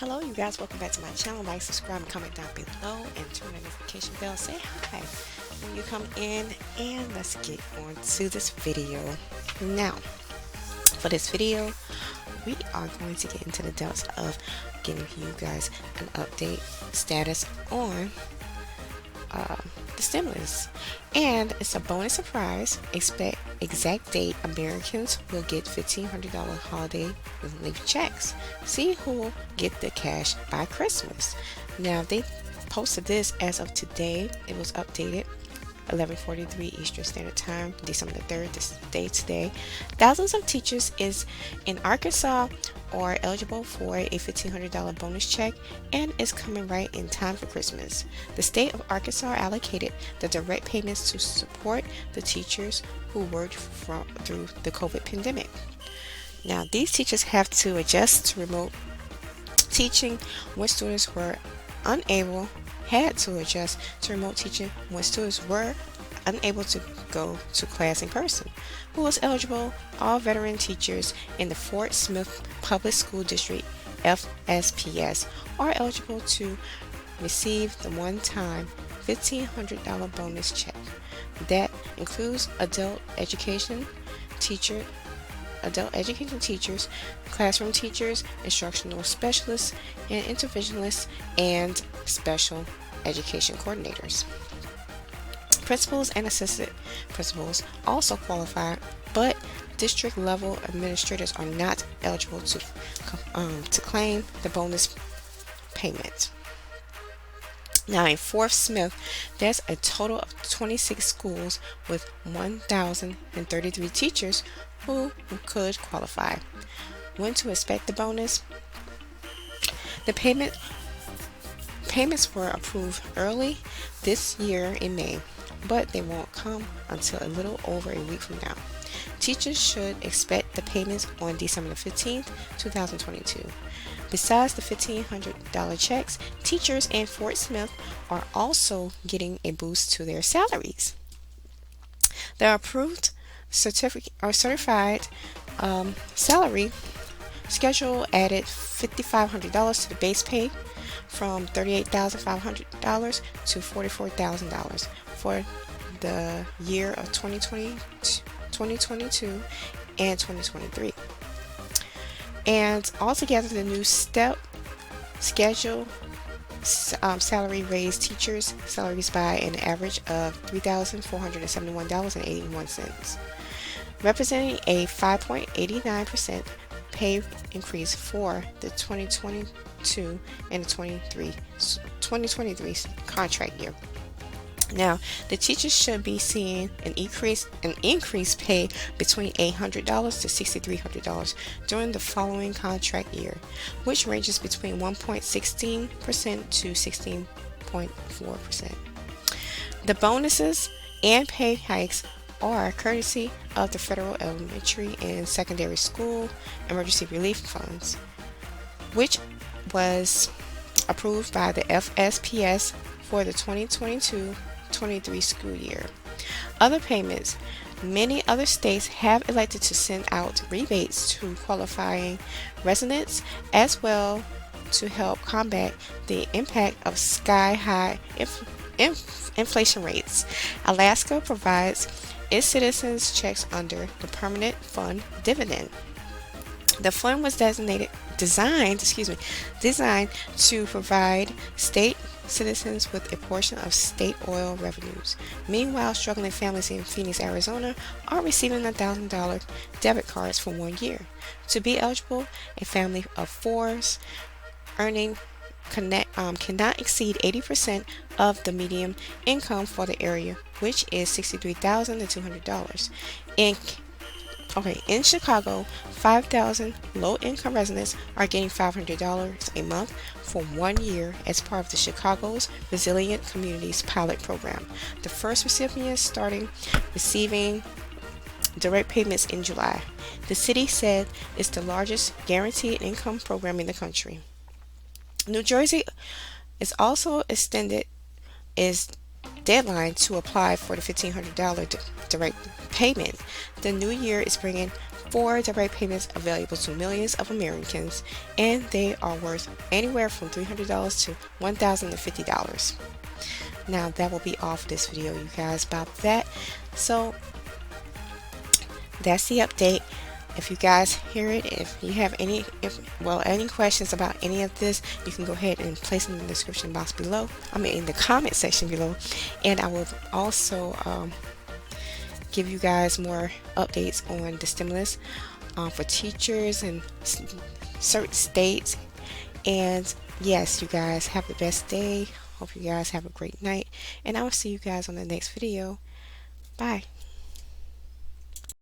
Hello, you guys. Welcome back to my channel. Like, subscribe, and comment down below, and turn the notification bell. Say hi when you come in, and let's get on to this video. Now, for this video, we are going to get into the depths of giving you guys an update status on the stimulus, and it's a bonus surprise. Expect exact date Americans will get $1,500 holiday relief checks. See who will get the cash by Christmas. Now, they posted this as of today. It was updated 11:43 Eastern Standard Time, December the 3rd, this day today. Thousands of teachers in Arkansas are eligible for a $1,500 bonus check, and is coming right in time for Christmas. The state of Arkansas allocated the direct payments to support the teachers who worked through the COVID pandemic. Now, these teachers have to adjust to remote teaching when students were unable had to adjust to remote teaching when students were unable to go to class in person. Who was eligible? All veteran teachers in the Fort Smith Public School District FSPS are eligible to receive the one-time $1,500 bonus check. That includes adult education teachers, classroom teachers, instructional specialists, and interventionists, and special education coordinators. Principals and assistant principals also qualify, but district level administrators are not eligible to claim the bonus payment. Now, in Fort Smith, there's a total of 26 schools with 1,033 teachers who could qualify. When to expect the bonus? The payments were approved early this year in May, but they won't come until a little over a week from now. Teachers should expect the payments on December the 15th, 2022. Besides the $1,500 checks, teachers in Fort Smith are also getting a boost to their salaries. The approved certified salary schedule added $5,500 to the base pay, from $38,500 to $44,000 for the year of 2022 and 2023. And altogether, the new step schedule salary raised teachers' salaries by an average of $3,471.81, representing a 5.89% pay increase for the 2022 and the 2023 contract year. Now, the teachers should be seeing an increased pay between $800 to $6,300 during the following contract year, which ranges between 1.16% to 16.4%. The bonuses and pay hikes are courtesy of the Federal Elementary and Secondary School Emergency Relief Funds, which was approved by the FSPS for the 2022-23 school year. Other payments. Many other states have elected to send out rebates to qualifying residents, as well to help combat the impact of sky-high inflation rates. Alaska provides its citizens checks under the Permanent Fund Dividend. The fund was designed to provide state citizens with a portion of state oil revenues. Meanwhile, struggling families in Phoenix, Arizona are receiving $1,000 debit cards for 1 year. To be eligible, a family of fours earning cannot exceed 80% of the median income for the area, which is $63,200. In Chicago, 5,000 low-income residents are getting $500 a month for 1 year as part of the Chicago's Resilient Communities pilot program. The first recipients starting receiving direct payments in July. The city said it's the largest guaranteed income program in the country. New Jersey is also extended its deadline to apply for the $1,500 direct payment. The new year is bringing 4 direct payments available to millions of Americans, and they are worth anywhere from $300 to $1,050. Now that will be off this video, you guys, about that. So that's the update. If you guys hear it, if you have any questions about any of this, you can go ahead and place them in the description box below. In the comment section below, and I will also give you guys more updates on the stimulus for teachers and certain states. And yes, you guys have the best day. Hope you guys have a great night, and I will see you guys on the next video. Bye.